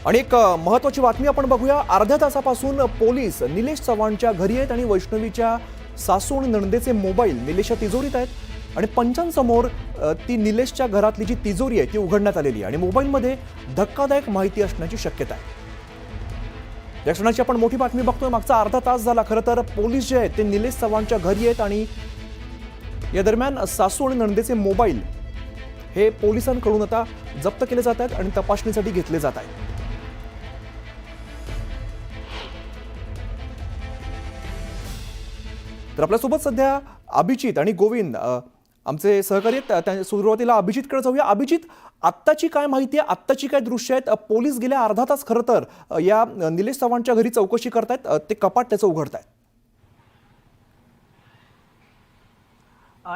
आणि एक महत्त्वाची बातमी आपण बघूया। अर्ध्या तासापासून पोलीस निलेश चव्हाणच्या घरी आहेत आणि वैष्णवीच्या सासू आणि नणंदेचे मोबाईल निलेशच्या तिजोरीत आहेत आणि पंचांसमोर ती निलेशच्या घरातली जी तिजोरी आहे ती उघडण्यात आलेली आहे आणि मोबाईलमध्ये धक्कादायक माहिती असण्याची शक्यता आहे। या क्षणाची आपण मोठी बातमी बघतोय। मागचा अर्धा तास झाला खरं तर पोलीस जे आहेत ते निलेश चव्हाणच्या घरी आहेत आणि या दरम्यान सासू आणि नणंदेचे मोबाईल हे पोलिसांकडून आता जप्त केले जात आहेत आणि तपासणीसाठी घेतले जात आहेत। तर आपल्यासोबत सध्या अभिजित आणि गोविंद आमचे सहकारी आहेत। सुरुवातीला अभिजितकडे जाऊया। अभिजित, आत्ताची काय माहिती आहे, आत्ताची काय दृश्य आहेत? पोलीस गेल्या अर्धा तास खरं तर या निलेश चव्हाणच्या घरी चौकशी करतायत, ते कपाट त्याचं उघडतायत।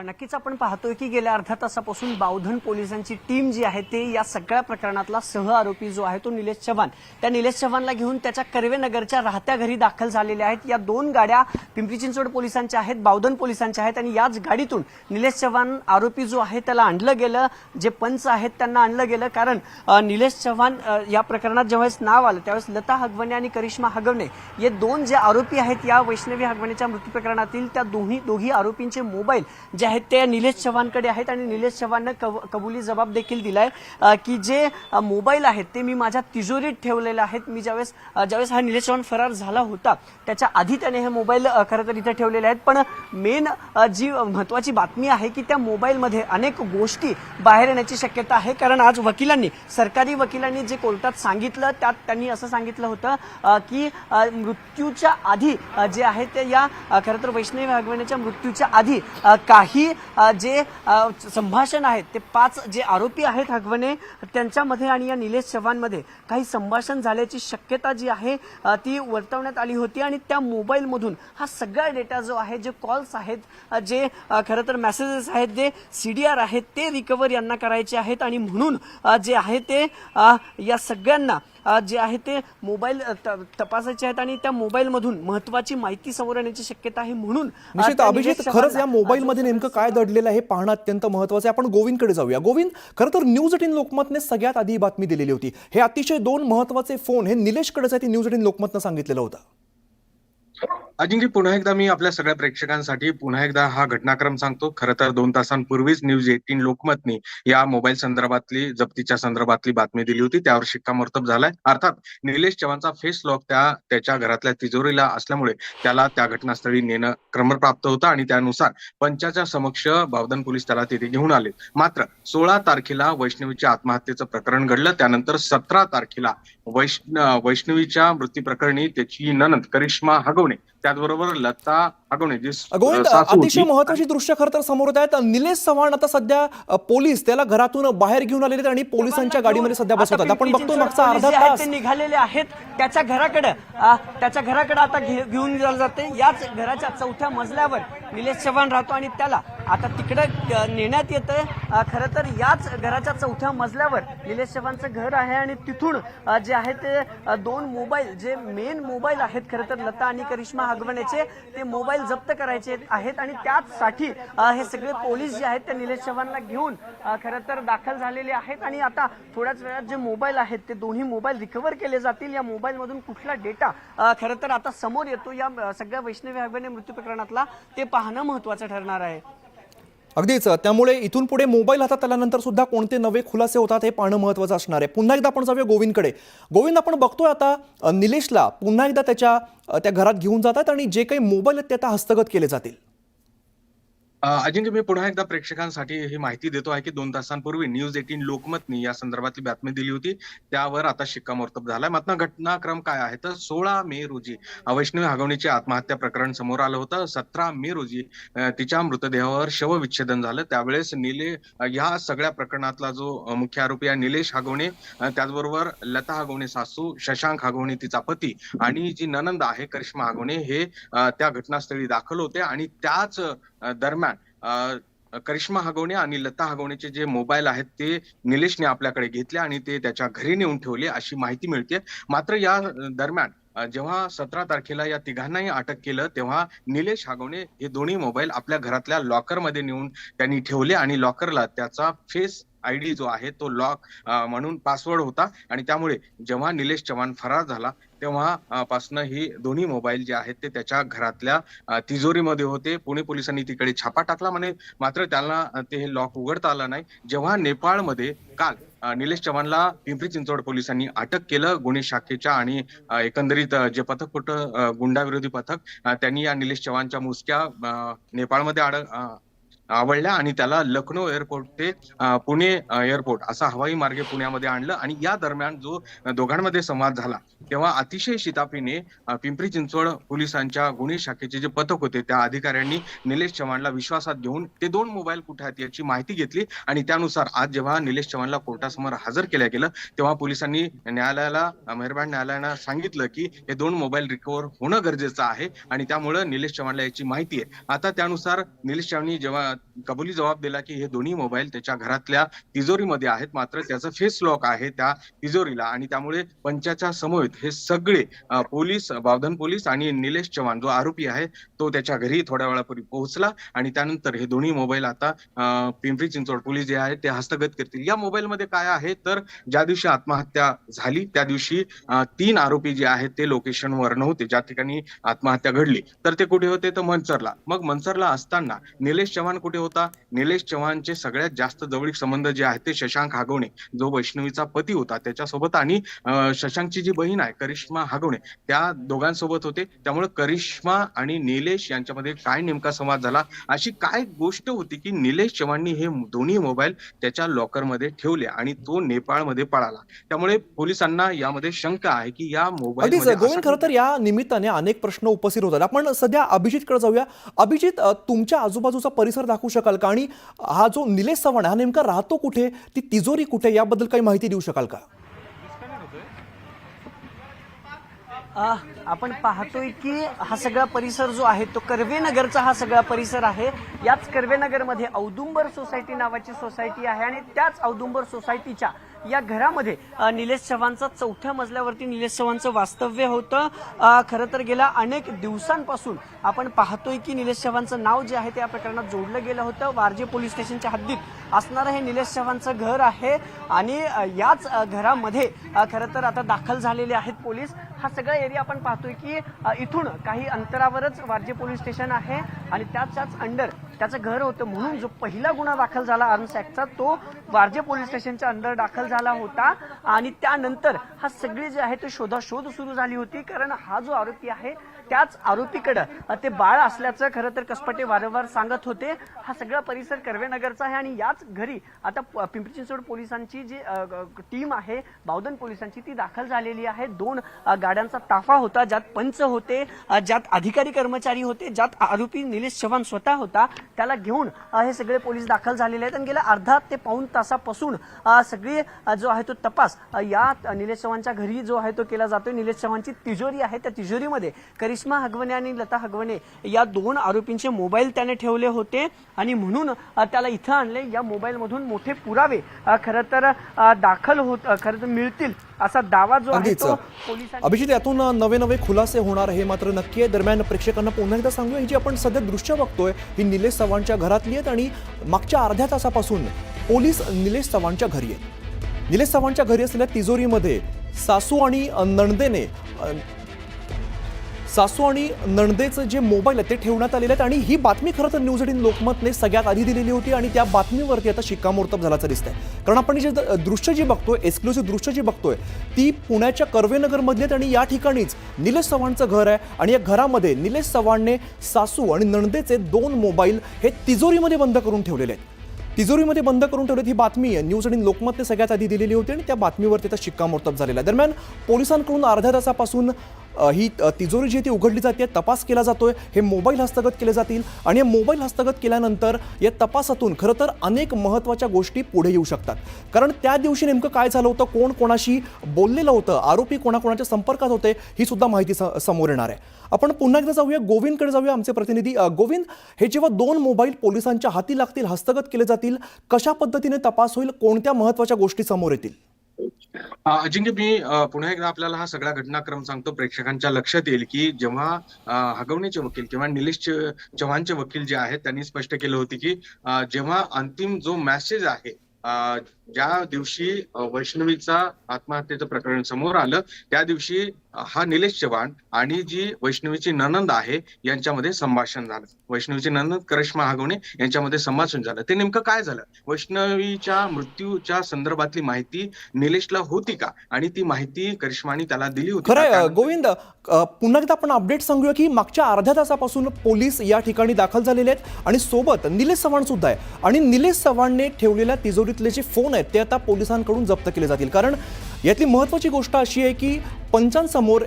नक्कीच आपण पाहतोय की गेल्या अर्ध्या तासापासून बावधन पोलिसांची टीम जी आहे ते या सगळ्या प्रकरणातला सह आरोपी जो आहे तो निलेश चव्हाण, त्या निलेश चव्हाणला घेऊन त्याच्या कर्वेनगरच्या राहत्या घरी दाखल झालेल्या आहेत। या दोन गाड्या पिंपरी चिंचवड पोलिसांच्या आहेत, बावधन पोलिसांच्या आहेत आणि याच गाडीतून निलेश चव्हाण आरोपी जो आहे त्याला आणलं गेलं, जे पंच आहेत त्यांना आणलं गेलं। कारण निलेश चव्हाण या प्रकरणात ज्यावेळेस नाव आलं त्यावेळेस लता हगवणे आणि करिश्मा हगवणे हे दोन जे आरोपी आहेत या वैष्णवी हगवणेच्या मृत्यू प्रकरणातील, त्या दोघी आरोपींचे मोबाईल जे आहेत ते निलेश चव्हाणकडे आहेत आणि निलेश चव्हाणने कबुली जबाब देखील दिलाय की जे मोबाईल आहेत ते मी माझ्या तिजोरीत ठेवलेले आहेत। मी ज्यावेळेस हा निलेश चव्हाण फरार झाला होता त्याच्या आधी त्याने हे मोबाईल खरं तर इथे ठेवलेले आहेत। पण मेन जी महत्वाची बातमी आहे की त्या मोबाईलमध्ये अनेक गोष्टी बाहेर येण्याची शक्यता आहे। कारण आज सरकारी वकिलांनी जे कोर्टात सांगितलं त्यात त्यांनी असं सांगितलं होतं की मृत्यूच्या आधी जे आहे ते या खरं तर वैष्णवी हगवणेच्या मृत्यूच्या आधी काही जे संभाषण आहेत ते 5 जे आरोपी आहेत हगवणे त्यांच्यामध्ये आणि या निलेश चव्हाणमध्ये काही संभाषण झाल्याची शक्यता जी आहे ती वर्तवण्यात आली होती आणि त्या मोबाईल मधून हा सगळा डेटा जो आहे, जे कॉल्स आहेत, जे खरं तर मेसेजेस आहेत, जे सीडीआर आहेत ते रिकव्हर यांना करायचे आहेत आणि म्हणून जे आहे ते या सगळ्यांना जे आहे ते मोबाईल तपासायचे आहेत आणि त्या मोबाईल मधून महत्वाची माहिती समोर येण्याची शक्यता आहे। म्हणून निश्चित अभिजित, खरंच या मोबाईल मध्ये नेमकं काय दडलेलं आहे पाहणं अत्यंत महत्त्वाचं आहे। आपण गोविंदकडे जाऊया। गोविंद, खरं तर न्यूज 18 लोकमतने सगळ्यात आधी बातमी दिलेली होती। हे अतिशय 2 महत्त्वाचे फोन हे निलेशकडेच आहे, न्यूज 18 लोकमतने सांगितलेलं होतं। अजिंक्य, पुन्हा एकदा मी आपल्या सगळ्या प्रेक्षकांसाठी पुन्हा एकदा हा घटनाक्रम सांगतो। खरं तर 2 तासांपूर्वीच न्यूज 18 लोकमतने या मोबाईल संदर्भातली जप्तीच्या संदर्भातली बातमी दिली होती, त्यावर शिक्कामोर्तब झालाय। अर्थात निलेश चव्हाणचा फेस लॉक त्याच्या घरातल्या तिजोरीला असल्यामुळे त्याला त्या घटनास्थळी नेणं क्रमप्राप्त होतं आणि त्यानुसार पंचाच्या समक्ष बावधन पोलीस त्याला तिथे घेऊन आले। मात्र 16 तारखेला वैष्णवीच्या आत्महत्येचं प्रकरण घडलं। त्यानंतर 17 तारखेला वैष्णवीच्या मृत्यू प्रकरणी त्याची नणंद करिश्मा हगवणे, त्याचबरोबर लता हगवणे जी गोविंद, अतिशय महत्त्वाची दृश्य खरं तर समोर येत आहेत। निलेश चव्हाण आता सध्या पोलीस त्याला घरातून बाहेर घेऊन आलेले आणि पोलिसांच्या गाडीमध्ये सध्या बसवतात। आपण बघतो मागचा अर्धा तास निघालेले आहेत त्याच्या घराकडे आता घेऊन जाते। याच घराच्या 4थ्या मजल्यावर निलेश चव्हाण राहतो आणि त्याला आता तिकडे नेण्यात येतं। खरं तर याच घराच्या 4थ्या मजल्यावर निलेश चव्हाणचं घर आहे आणि तिथून जे आहे ते 2 मोबाईल, जे मेन मोबाईल आहेत खरं तर लता आणि करिश्मा हगवणेचे, ते मोबाईल जप्त करायचे आहेत आणि त्याचसाठी हे सगळे पोलीस जे आहेत ते निलेश चव्हाणला घेऊन खरं तर दाखल झालेले आहेत आणि आता थोड्याच वेळात जे मोबाईल आहेत ते दोन्ही मोबाईल रिकव्हर केले जातील। या मोबाईल मधून कुठला डेटा खरं तर आता समोर येतो या सगळ्या वैष्णवी हगवणे मृत्यू प्रकरणातला ते पाहणं महत्वाचं ठरणार आहे। अगदीच, त्यामुळे इथून पुढे मोबाईल हातात आल्यानंतर सुद्धा कोणते नवे खुलासे होतात हे पाहणं महत्त्वाचं असणार आहे। पुन्हा एकदा आपण जाऊया गोविंदकडे। गोविंद, आपण बघतोय आता निलेशला पुन्हा एकदा त्या घरात घेऊन जातात आणि जे काही मोबाईल आहेत ते आता हस्तगत केले जातील। अजिंक्य, मी पुन्हा एकदा प्रेक्षकांसाठी ही माहिती देतो आहे की 2 तासांपूर्वी न्यूज 18 लोकमतनी या संदर्भातली बातमी दिली होती, त्यावर आता शिक्कामोर्तब झालाय। मात्र घटनाक्रम काय आहे तर 16 मे रोजी वैष्णवी हगवणेचे आत्महत्या प्रकरण समोर आलं होतं। 17 मे रोजी तिच्या मृतदेहावर शवविच्छेदन झालं। त्यावेळेस या सगळ्या प्रकरणातला जो मुख्य आरोपी आहे निलेश हगवणे, त्याचबरोबर लता हगवणे सासू, शशांक हगवणे तिचा पती आणि जी नणंद आहे करिश्मा हगवणे हे त्या घटनास्थळी दाखल होते आणि त्याच दरम्यान करिश्मा हगवणे आणि लता हगवणेचे जे मोबाईल आहेत ते निलेशने आपल्याकडे घेतले आणि ते त्याच्या घरी नेऊन ठेवले अशी माहिती मिळते। मात्र या दरम्यान जेव्हा 17 तारखेला या तिघांनाही अटक केलं तेव्हा निलेश हगवणे हे दोन्ही मोबाईल आपल्या घरातल्या लॉकरमध्ये नेऊन त्यांनी ठेवले आणि लॉकरला त्याचा फेस आयडी जो आहे तो लॉक म्हणून पासवर्ड होता आणि त्यामुळे जेव्हा निलेश चव्हाण फरार झाला तेव्हा पासनं ही दोन्ही मोबाईल जे आहेत ते त्याच्या घरातल्या तिजोरीमध्ये होते. पुणे पोलिसांनी तिकडे छापा टाकला मात्र त्याला ते लॉक उघडता आलं नाही. जेव्हा नेपाळमध्ये काल निलेश चव्हाणला पिंपरी चिंचवड पोलिसांनी अटक केलं गुन्हे शाखेच्या आणि एकंदरीत जे पथक होतं गुंडाविरोधी पथक त्यांनी या निलेश चव्हाणच्या मुसक्या नेपाळमध्ये आवडल्या आणि त्याला लखनौ एअरपोर्ट ते पुणे एअरपोर्ट असा हवाई मार्गे पुण्यामध्ये आणलं आणि या दरम्यान जो दोघांमध्ये संवाद झाला तेव्हा अतिशय शिताफीने पिंपरी चिंचवड पोलिसांच्या गुन्हे शाखेचे जे पथक होते त्या अधिकाऱ्यांनी निलेश चव्हाणला विश्वासात घेऊन ते 2 मोबाईल कुठे आहेत याची माहिती घेतली आणि त्यानुसार आज जेव्हा निलेश चव्हाणला कोर्टासमोर हजर केलं गेलं तेव्हा पोलिसांनी मेहरबान न्यायालयानं सांगितलं की हे 2 मोबाईल रिकव्हर होणं गरजेचं आहे आणि त्यामुळे निलेश चव्हाणला याची माहिती आहे. आता त्यानुसार निलेश चव्हाणनी जेव्हा कबुली जबाब दिला की हे दोन्ही मोबाईल त्याच्या घरातल्या तिजोरीमध्ये आहेत मात्र त्याचं फेस लॉक आहे त्या तिजोरीला आणि त्यामुळे पंचाच्या समवेत हे सगळे पोलीस बावधन पोलीस आणि निलेश चव्हाण जो आरोपी आहे तो त्याच्या घरी थोड्या वेळापूर्वी पोहोचला आणि त्यानंतर हे दोन्ही मोबाईल आता पिंपरी चिंचवड पोलीस जे आहेत ते हस्तगत करतील. या मोबाईल मध्ये काय आहे तर ज्या दिवशी आत्महत्या झाली त्या दिवशी 3 आरोपी जे आहेत ते लोकेशनवर नव्हते. ज्या ठिकाणी आत्महत्या घडली तर ते कुठे होते तर मनसरला. मग मनसरला असताना निलेश चव्हाण कुठे होता? निलेश चव्हाणचे सगळ्यात जास्त जवळीक संबंध जे आहेत ते शशांक हागवणे जो वैष्णवीचा पती होता त्याच्यासोबत आणि शशांकची जी बहीण आहे करिश्मा हागवणे त्या दोघांसोबत होते. त्यामुळे करिश्मा आणि निलेश यांच्यामध्ये काय नेमका संवाद झाला अशी काय गोष्ट होती की निलेश चव्हाणनी हे दोन्ही मोबाईल त्याच्या लॉकरमध्ये ठेवले आणि तो नेपाळमध्ये पळाला. त्यामुळे पोलिसांना यामध्ये शंका आहे की या मोबाईल गोविंद खरं तर या निमित्ताने अनेक प्रश्न उपस्थित होतात. आपण सध्या अभिजितकडे जाऊया. अभिजित, तुमच्या आजूबाजूचा परिसर दाखवू शकाल का आणि हा जो निलेश चव्हाण हा नेमका राहतो कुठे, ती तिजोरी कुठे, याबद्दल काही माहिती देऊ शकाल का? आपण पाहतोय की हा सगळा परिसर जो आहे तो कर्वेनगरचा हा सगळा परिसर आहे. याच कर्वेनगरमध्ये औदुंबर सोसायटी नावाची सोसायटी आहे आणि त्याच औदुंबर सोसायटीच्या या घरामध्ये निलेश चव्हाणचा 4थ्या मजल्यावरती निलेश चव्हाणचं वास्तव्य होतं. खरं तर गेल्या अनेक दिवसांपासून आपण पाहतोय की निलेश चव्हाणचं नाव जे आहे ते या प्रकरणात जोडलं गेलं होतं. वारजे पोलीस स्टेशनच्या हद्दीत असणारं हे निलेश चव्हाणचं घर आहे आणि याच घरामध्ये खरं तर आता दाखल झालेले आहेत पोलीस. हा सगळा एरिया आपण पाहतोय की इथून काही अंतरावरच वारजे पोलीस स्टेशन आहे आणि त्याच्याच अंडर त्याचं घर होतं म्हणून जो पहिला गुन्हा दाखल झाला आर्म्स ऍक्टचा तो वारजे पोलीस स्टेशनच्या अंडर दाखल झाला होता आणि त्यानंतर हा सगळी जे आहे ते शोधाशोध सुरू झाली होती कारण हा जो आरोपी आहे त्याच आरोपीकडं ते बाळ असल्याचं खरं तर कसपटे वारंवार सांगत होते. हा सगळा परिसर कर्वेनगरचा आहे आणि याच घरी आता पिंपरी चिंचवड पोलिसांची जी टीम आहे बावधन पोलिसांची ती दाखल झालेली आहे. 2 गाड्यांचा ताफा होता ज्यात पंच होते, ज्यात अधिकारी कर्मचारी होते, ज्यात आरोपी निलेश चव्हाण स्वतः होता. त्याला घेऊन हे सगळे पोलीस दाखल झालेले आहेत आणि गेल्या अर्धा ते पाऊण तासापासून सगळी जो आहे तो तपास या निलेश चव्हाणच्या घरी जो आहे तो केला जातोय. निलेश चव्हाणची तिजोरी आहे त्या तिजोरीमध्ये करिश्मा हगवणे आणि लता हगवणे या 2 आरोपींचे मोबाईल त्याने ठेवले होते आणि म्हणून त्याला इथं आणले. या मोबाईल मधून मोठे पुरावे खरं तर दाखल खरं तर मिळतील असा दावा जो आहे तो पोलिसांनी. अभिजित, यातून नवे खुलासे होणार हे मात्र नक्की आहे. दरम्यान प्रेक्षकांना पुन्हा एकदा सांगूया ही जी आपण सध्या दृश्य बघतोय ही निलेश चव्हाणच्या घरातली आहेत आणि मागच्या अर्ध्या तासापासून पोलीस निलेश चव्हाणच्या घरी आहेत. निलेश चव्हाणच्या घरी असलेल्या तिजोरीमध्ये सासू आणि नणदेचं जे मोबाईल आहे ते ठेवण्यात आलेले आहेत आणि ही बातमी खरं तर न्यूज 18 लोकमतने सगळ्यात आधी दिलेली होती आणि त्या बातमीवरती आता शिक्कामोर्तब झाल्याचं दिसतंय. कारण आपण जे दृश्य जी बघतोय, एक्सक्लुसिव्ह दृश्य जी बघतोय ती पुण्याच्या कर्वेनगरमधली आहेत आणि या ठिकाणीच निलेश चव्हाणचं घर आहे आणि या घरामध्ये निलेश चव्हाणने सासू आणि नणदेचे 2 मोबाईल हे तिजोरीमध्ये बंद करून ठेवलेले आहेत. तिजोरीमध्ये बंद करून ठेवलेत ही बातमी न्यूज 18 लोकमतने सगळ्यात आधी दिलेली होती आणि त्या बातमीवरती आता शिक्कामोर्तब झालेला आहे. दरम्यान पोलिसांकडून अर्ध्या तासापासून ही तिजोरी जी ती उघडली जाते, तपास केला जातोय, हे मोबाईल हस्तगत केले जातील आणि हे मोबाईल हस्तगत केल्यानंतर या तपासातून खरं तर अनेक महत्त्वाच्या गोष्टी पुढे येऊ शकतात. कारण त्या दिवशी नेमकं काय झालं होतं, कोण कोणाशी बोललेलं होतं, आरोपी कोणाकोणाच्या संपर्कात होते, ही सुद्धा माहिती समोर येणार आहे. आपण पुन्हा एकदा जाऊया, गोविंदकडे जाऊया, आमचे प्रतिनिधी. गोविंद, हे जेव्हा 2 मोबाईल पोलिसांच्या हाती लागतील, हस्तगत केले जातील, कशा पद्धतीने तपास होईल, कोणत्या महत्त्वाच्या गोष्टी समोर येतील? अजिंक्य, मी पुन्हा एकदा आपल्याला हा सगळा घटनाक्रम सांगतो. प्रेक्षकांच्या लक्षात येईल की जेव्हा हगवणेचे वकील किंवा निलेश चव्हाणचे वकील जे आहेत त्यांनी स्पष्ट केलं होते की जेव्हा अंतिम जो मेसेज आहे ज्या दिवशी वैष्णवीचा आत्महत्येचं प्रकरण समोर आलं त्या दिवशी हा निलेश चव्हाण आणि जी वैष्णवीची नणंद आहे यांच्यामध्ये संभाषण झालं. वैष्णवीची नणंद करिश्मा हगवणे यांच्यामध्ये संभाषण झालं. ते नेमकं काय झालं? वैष्णवीच्या मृत्यूच्या संदर्भातली माहिती निलेशला होती का आणि ती माहिती करिश्माने त्याला दिली होती का? खरंय त्यानंतर गोविंद, पुन्हा एकदा आपण अपडेट सांगूया की मागच्या अर्ध्या तासापासून पोलीस या ठिकाणी दाखल झालेले आहेत आणि सोबत निलेश चव्हाण सुद्धा आहे. आणि निलेश चव्हाणने ठेवलेल्या तिजोरीतले जे फोन आहेत ते आता पोलिसांकडून जप्त केले जातील. कारण यातली महत्त्वाची गोष्ट अशी आहे की पंचांसमोर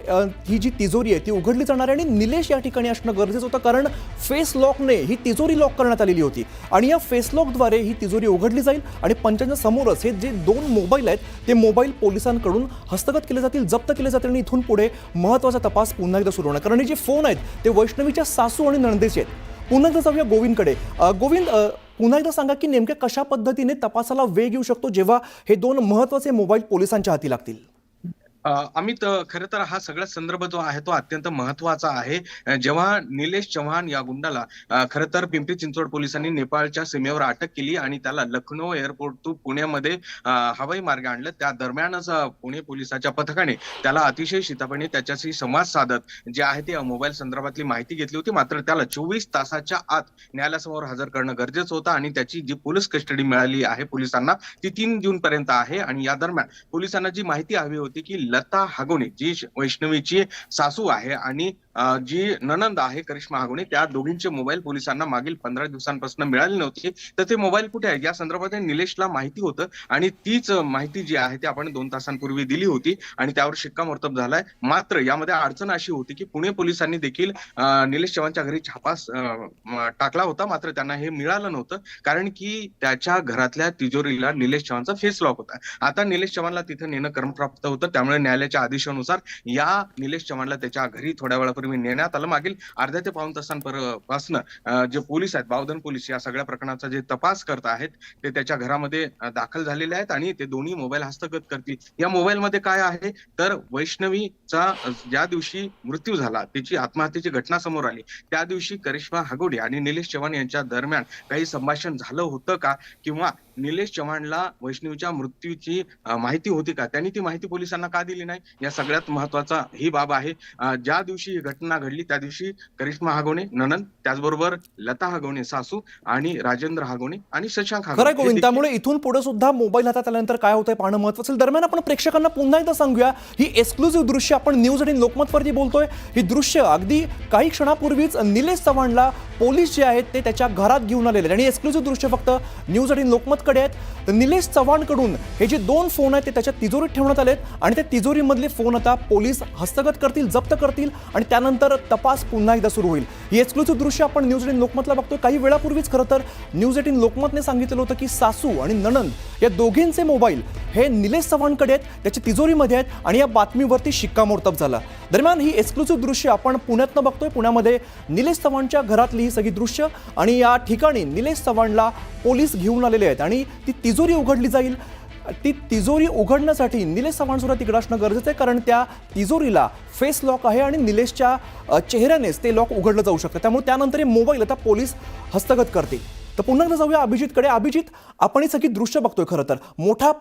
ही जी तिजोरी आहे ती उघडली जाणार आहे आणि निलेश या ठिकाणी असणं गरजेचं होतं. कारण फेस लॉकने ही तिजोरी लॉक करण्यात आलेली होती आणि या फेस लॉकद्वारे ही तिजोरी उघडली जाईल आणि पंचांच्या समोरच हे जे 2 मोबाईल आहेत ते मोबाईल पोलिसांकडून हस्तगत केले जातील, जप्त केले जातील आणि इथून पुढे महत्त्वाचा तपास पुन्हा एकदा सुरू होणार. कारण हे जे फोन आहेत ते वैष्णवीच्या सासू आणि नणंदेचे आहेत. पुन्हा एकदा जाऊया गोविंदकडे. गोविंद, पुन्हा एकदा सांगा की नेमक्या कशा पद्धतीने तपासाला वेग येऊ शकतो जेव्हा हे 2 महत्त्वाचे मोबाईल पोलिसांच्या हाती लागतील? अमित, खरं तर हा सगळा संदर्भ जो आहे तो अत्यंत महत्वाचा आहे. जेव्हा निलेश चव्हाण या गुंडाला खरं तर पिंपरी चिंचवड पोलिसांनी नेपाळच्या सीमेवर अटक केली आणि त्याला लखनौ एअरपोर्ट टू पुण्यामध्ये हवाई मार्गे आणलं, त्या दरम्यानच पुणे पोलिसांच्या पथकाने त्याला अतिशय शिताफीने त्याच्याशी संवाद साधत जे आहे ते मोबाईल संदर्भातली माहिती घेतली होती. मात्र त्याला 24 तासाच्या आत न्यायालयासमोर हजर करणं गरजेचं होतं आणि त्याची जी पोलीस कस्टडी मिळाली आहे पोलिसांना ती 3 जून पर्यंत आहे. आणि या दरम्यान पोलिसांना जी माहिती हवी होती की लता हगवणे जी वैष्णवीची सासू आहे आणि जी नणंद आहे करिश्मा हगवणे, त्या दोघींचे मोबाईल पोलिसांना मागील 15 दिवसांपासून मिळाले नव्हते. तर ते मोबाईल कुठे आहेत या संदर्भात निलेशला माहिती होतं आणि तीच माहिती जी आहे ती आपण 2 तासांपूर्वी दिली होती आणि त्यावर शिक्कामोर्तब झालाय. मात्र यामध्ये अडचण अशी होती की पुणे पोलिसांनी देखील निलेश चव्हाणच्या घरी छापा टाकला होता, मात्र त्यांना हे मिळालं नव्हतं कारण की त्याच्या घरातल्या तिजोरीला निलेश चव्हाणचा फेस लॉक होता. आता निलेश चव्हाणला तिथे नेणं क्रमप्राप्त होतं, त्यामुळे न्यायालयाच्या आदेशानुसार या निलेश चव्हाणला त्याच्या घरी थोड्या वेळापूर्वी नेण्यात आलं. मागील अर्ध्या ते पाऊण तासांपासून जे पोलीस आहेत, बावधन पोलीस या सगळ्या प्रकरणाचा जे तपास करत आहेत ते त्याच्या घरामध्ये दाखल झालेले आहेत आणि ते दोन्ही मोबाईल हस्तगत करतील. या मोबाईल मध्ये काय आहे तर वैष्णवीचा ज्या दिवशी मृत्यू झाला, त्याची आत्महत्येची घटना समोर आली, त्या दिवशी करिश्मा हगवणे आणि निलेश चव्हाण यांच्या दरम्यान काही संभाषण झालं होतं का किंवा निलेश चव्हाणला वैष्णवीच्या मृत्यूची माहिती होती का, त्यांनी ती माहिती पोलिसांना का दिली नाही, या सगळ्यात महत्वाचा ही बाब आहे. ज्या दिवशी ही घटना घडली त्या दिवशी करिश्मा हगवणे नणंद, त्याचबरोबर लता हगवणे सासू आणि राजेंद्र हगवणे आणि शशांक खरं गोविंद, त्यामुळे इथून पुढे सुद्धा मोबाईल हातात आल्यानंतर काय होतंय पाहणं महत्त्वाचं आहे. दरम्यान आपण प्रेक्षकांना पुन्हा एकदा सांगूया ही एक्सक्लुझिव्ह दृश्य आपण न्यूज 18 लोकमतवरती बोलतोय. ही दृश्य अगदी काही क्षणापूर्वीच निलेश चव्हाणला पोलीस जे आहेत ते त्याच्या घरात घेऊन आलेले आणि एक्सक्लुझिव्ह दृश्य फक्त न्यूज 18 लोकमतकडे आहेत. तर निलेश चव्हाणकडून हे जे 2 फोन आहेत ते त्याच्या तिजोरीत ठेवण्यात आलेत आणि त्या तिजोरीमधले फोन आता पोलीस हस्तगत करतील, जप्त करतील आणि त्यानंतर तपास पुन्हा एकदा सुरू होईल. ही एक्सक्लुझिव्ह दृश्य आपण न्यूज 18 लोकमतला बघतोय. काही वेळापूर्वीच खरं तर न्यूज 18 लोकमतने सांगितलं होतं की सासू आणि नणंद या दोघींचे मोबाईल हे निलेश चव्हाणकडे आहेत, त्याच्या तिजोरीमध्ये आहेत आणि या बातमीवरती शिक्कामोर्तब झालं. दरम्यान ही एक्सक्लुझिव्ह दृश्य आपण पुण्यातनं बघतोय. पुण्यामध्ये निलेश चव्हाणच्या घरातली ही सगळी दृश्य आणि या ठिकाणी निलेश चव्हाणला पोलीस घेऊन आलेले आहेत आणि ती तिजोरी उघडली जाईल. ती तिजोरी उघडण्यासाठी निलेश चव्हाण सुद्धा तिकडे असणं गरजेचं आहे कारण त्या तिजोरीला फेस लॉक आहे आणि निलेशच्या चेहऱ्यानेच ते लॉक उघडलं जाऊ शकतं. त्यामुळे त्यानंतर हे मोबाईल आता पोलीस हस्तगत करतील. तर पुन्हा एकदा जाऊया अभिजितकडे. अभिजित, आपण ही सगळी दृश्य बघतोय, खरं तर मोठा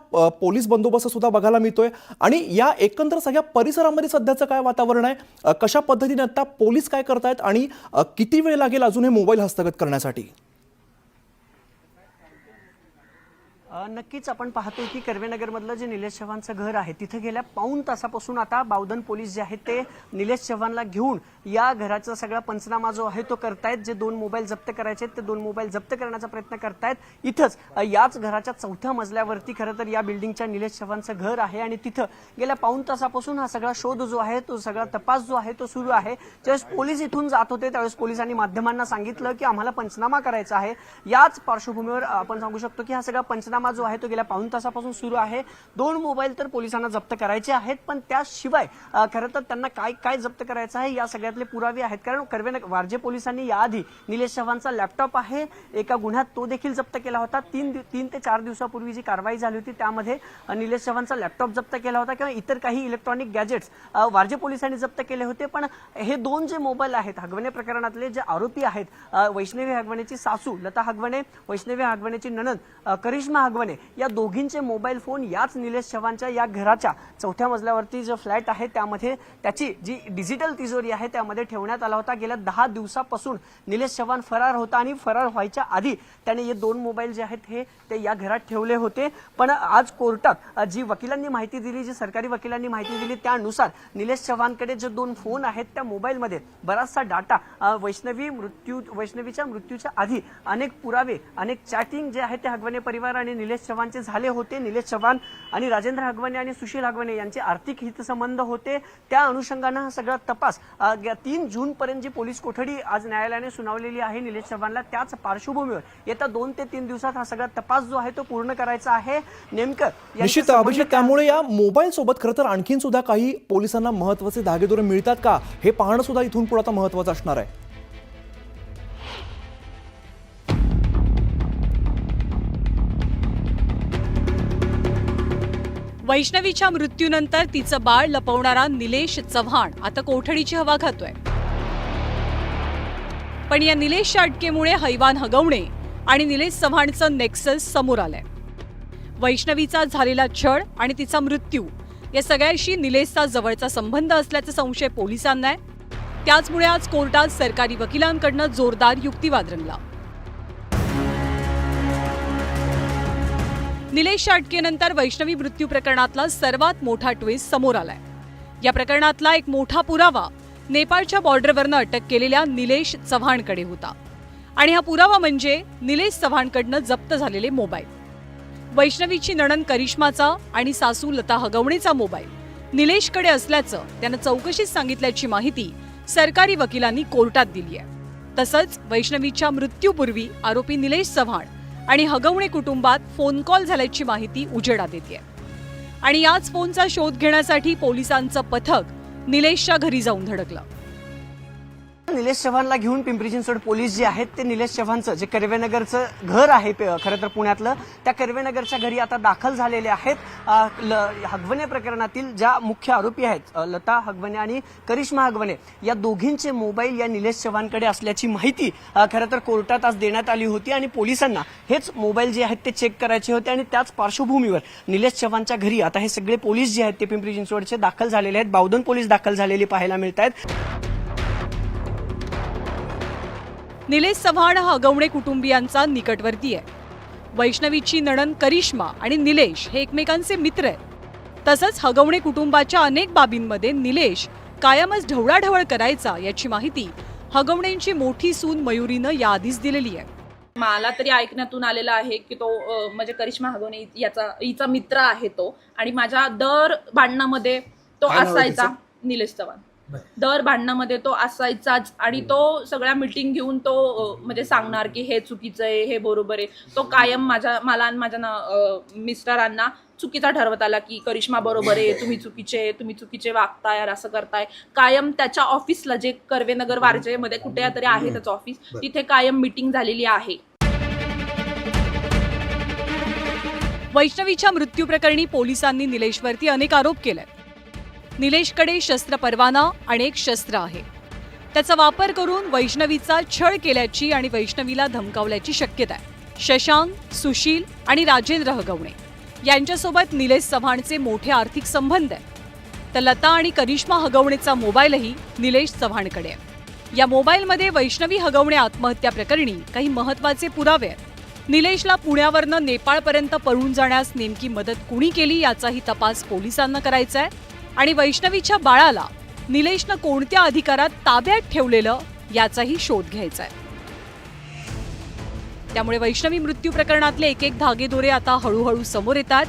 पोलीस बंदोबस्त सुद्धा बघायला मिळतोय आणि या एकंदर सगळ्या परिसरामध्ये सध्याचं काय वातावरण आहे, कशा पद्धतीने आता पोलीस काय करतायत आणि किती वेळ लागेल अजून हे मोबाईल हस्तगत करण्यासाठी? नक्कीच आपण पाहतोय की कर्वेनगरमधलं जे निलेश चव्हाणचं घर आहे तिथे गेल्या पाऊण तासापासून आता बावधन पोलीस जे आहेत ते निलेश चव्हाणला घेऊन या घराचा सगळा पंचनामा जो आहे तो करतायत. जे 2 मोबाईल जप्त करायचे आहेत ते 2 मोबाईल जप्त करण्याचा प्रयत्न करतायत. इथंच याच घराच्या 4थ्या मजल्यावरती खरं तर या बिल्डिंगच्या निलेश चव्हाणचं घर आहे आणि तिथं गेल्या पाऊण तासापासून हा सगळा शोध जो आहे तो सगळा तपास जो आहे तो सुरू आहे. ज्यावेळेस पोलीस इथून जात होते त्यावेळेस पोलिसांनी माध्यमांना सांगितलं की आम्हाला पंचनामा करायचा आहे. याच पार्श्वभूमीवर आपण सांगू शकतो की हा सगळा पंचनामा जो आहे तो गेल्या पाऊण तासापासून सुरू आहे. 2 मोबाईल तर पोलिसांना जप्त करायचे आहेत, पण त्याशिवाय खरं तर त्यांना काय काय जप्त करायचं आहे या सगळ्यातले पुरावे आहेत. कारण वारजे पोलिसांनी याआधी निलेश चव्हाणचा लॅपटॉप आहे एका गुन्ह्यात तो देखील जप्त केला होता. 3 ते 4 दिवसापूर्वी जी कारवाई झाली होती त्यामध्ये निलेश चव्हाणचा लॅपटॉप जप्त केला होता किंवा इतर काही इलेक्ट्रॉनिक गॅजेट्स वारजे पोलिसांनी जप्त केले होते. पण हे 2 जे मोबाईल आहेत हगवणे प्रकरणातले जे आरोपी आहेत, वैष्णवी हगवणेची सासू लता हगवणे, वैष्णवी हगवणेची नणंद करिश्मा हगवणे हगवणे या दोघींचे मोबाईल फोन याच निलेश चव्हाणच्या या घराच्या 4थ्या मजल्यावरती जो फ्लॅट आहे त्यामध्ये त्याची जी डिजिटल तिजोरी आहे त्यामध्ये ठेवण्यात आला होता। गेल्या 10 दिवसापासून निलेश चव्हाण फरार होता आणि फरार व्हायच्या आधी त्याने हे 2 मोबाईल जे आहेत ते या घरात ठेवले होते। पण आज कोर्टात जी वकिलांनी माहिती दिली, जी सरकारी वकिलांनी माहिती दिली त्यानुसार निलेश चव्हाणकडे जे 2 फोन आहेत त्या मोबाईलमध्ये बराचसा डाटा वैष्णवीच्या मृत्यूच्या आधी अनेक पुरावे, अनेक चॅटिंग जे आहे ते हगवणे परिवार आणि निलेश चव्हाणचे झाले होते। निलेश चव्हाण आणि राजेंद्र हगवणे आणि सुशील हगवणे यांचे आर्थिक हितसंबंध होते। त्या अनुषंगाने हा सगळा तपास 3 जून पर्यंत जी पोलीस कोठडी आज न्यायालयाने सुनावलेली आहे निलेश चव्हाणला, त्याच पार्श्वभूमीवर येत्या 2 ते 3 दिवसात हा सगळा तपास जो आहे तो पूर्ण करायचा आहे। नेमकं निश्चित अभिजित, त्यामुळे या मोबाईल सोबत खरं तर आणखीन सुद्धा काही पोलिसांना महत्त्वाचे धागेदोरे मिळतात का हे पाहणं सुद्धा इथून पुढे आता महत्त्वाचं असणार आहे। वैष्णवीच्या मृत्यूनंतर तिचं बाळ लपवणारा निलेश चव्हाण आता कोठडीची हवा खातोय। पण या निलेशच्या अटकेमुळे हैवान हगवणे आणि निलेश चव्हाणचं नेक्सस समोर आलंय। वैष्णवीचा झालेला छळ आणि तिचा मृत्यू या सगळ्याशी निलेशचा जवळचा संबंध असल्याचा संशय पोलिसांना आहे। त्याचमुळे आज कोर्टात सरकारी वकिलांकडून जोरदार युक्तिवाद रंगला। निलेशच्या अटकेनंतर वैष्णवी मृत्यू प्रकरणातला सर्वात मोठा ट्विस्ट समोर आलाय। या प्रकरणातला एक मोठा पुरावा नेपाळच्या बॉर्डरवरनं अटक केलेल्या निलेश चव्हाणकडे होता आणि हा पुरावा म्हणजे निलेश चव्हाणकडनं जप्त झालेले मोबाईल। वैष्णवीची नणंद करिश्माचा आणि सासू लता हगवणेचा मोबाईल निलेशकडे असल्याचं त्यानं चौकशीत सांगितल्याची माहिती सरकारी वकिलांनी कोर्टात दिली आहे। तसंच वैष्णवीच्या मृत्यूपूर्वी आरोपी निलेश चव्हाण आणि हगवणे कुटुंबात फोन कॉल झाल्याची माहिती उजेडात येते आणि याच फोनचा शोध घेण्यासाठी पोलिसांचं पथक निलेशच्या घरी जाऊन धडकलं। निलेश चव्हाणला घेऊन पिंपरी चिंचवड पोलीस जे आहेत ते निलेश चव्हाणचं जे कर्वेनगरचं घर आहे खरं तर पुण्यातलं, त्या कर्वेनगरच्या घरी आता दाखल झालेले आहेत। हगवणे प्रकरणातील ज्या मुख्य आरोपी आहेत लता हगवणे आणि करिश्मा हगवणे या दोघींचे मोबाईल या निलेश चव्हाणकडे असल्याची माहिती खरं तर कोर्टात आज देण्यात आली होती आणि पोलिसांना हेच मोबाईल जे आहेत ते चेक करायचे होते आणि त्याच पार्श्वभूमीवर निलेश चव्हाणच्या घरी आता हे सगळे पोलीस जे आहेत ते पिंपरी चिंचवडचे दाखल झालेले आहेत। बावधन पोलीस दाखल झालेली पाहायला मिळत आहेत। निलेश चव्हाण हा हगवणे कुटुंबियांचा निकटवर्ती आहे। वैष्णवीची नणंद करिश्मा आणि निलेश हे एकमेकांचे मित्र आहेत। तसंच हगवणे कुटुंबाच्या अनेक बाबींमध्ये निलेश कायमच ढवळाढवळ करायचा याची माहिती हगवणेंची मोठी सून मयुरीनं याआधीच दिलेली आहे। मला तरी ऐकण्यातून आलेला आहे की तो म्हणजे करिश्मा हगवणे हिचा मित्र आहे तो, आणि माझ्या दर भांडणामध्ये तो असायचा। निलेश चव्हाण दर भांडणामध्ये तो असायचाच आणि तो सगळ्या मीटिंग घेऊन तो म्हणजे सांगणार की हे चुकीचं आहे, हे बरोबर आहे। तो कायम मला आणि माझ्या मिस्टरांना चुकीचा ठरवत आला की करिश्मा बरोबर आहे, तुम्ही चुकीचे वागताय, असं करताय। कायम त्याच्या ऑफिसला जे कर्वेनगर वारजेमध्ये कुठे तरी आहे त्याचं ऑफिस, तिथे कायम मीटिंग झालेली आहे। वैष्णवीच्या मृत्यू प्रकरणी पोलिसांनी निलेशवरती अनेक आरोप केले। निलेशकडे शस्त्र परवाना आणि एक शस्त्र आहे। त्याचा वापर करून वैष्णवीचा छळ केल्याची आणि वैष्णवीला धमकावल्याची शक्यता आहे। शशांक, सुशील आणि राजेंद्र हगवणे यांच्यासोबत निलेश चव्हाणचे मोठे आर्थिक संबंध आहेत। तर लता आणि करिश्मा हगवणेचा मोबाईलही निलेश चव्हाणकडे आहे। या मोबाईलमध्ये वैष्णवी हगवणे आत्महत्या प्रकरणी काही महत्त्वाचे पुरावे आहेत। निलेशला पुण्यावरनं नेपाळपर्यंत पळून जाण्यास नेमकी मदत कुणी केली याचाही तपास पोलिसांना करायचा आहे आणि वैष्णवीच्या बाळाला निलेशनं कोणत्या अधिकारात ताब्यात ठेवलेलं याचाही शोध घ्यायचा आहे। त्यामुळे वैष्णवी मृत्यू प्रकरणातले एक धागेदोरे आता हळूहळू समोर येतात।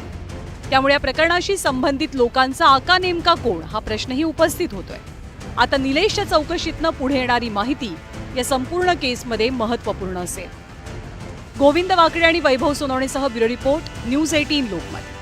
त्यामुळे या प्रकरणाशी संबंधित लोकांचा आका नेमका कोण हा प्रश्नही उपस्थित होतोय। आता निलेशच्या चौकशीतनं पुढे येणारी माहिती या संपूर्ण केसमध्ये महत्त्वपूर्ण असेल। गोविंद वाकडे आणि वैभव सोनवणेसह ब्युरो रिपोर्ट, न्यूज 18 लोकमत।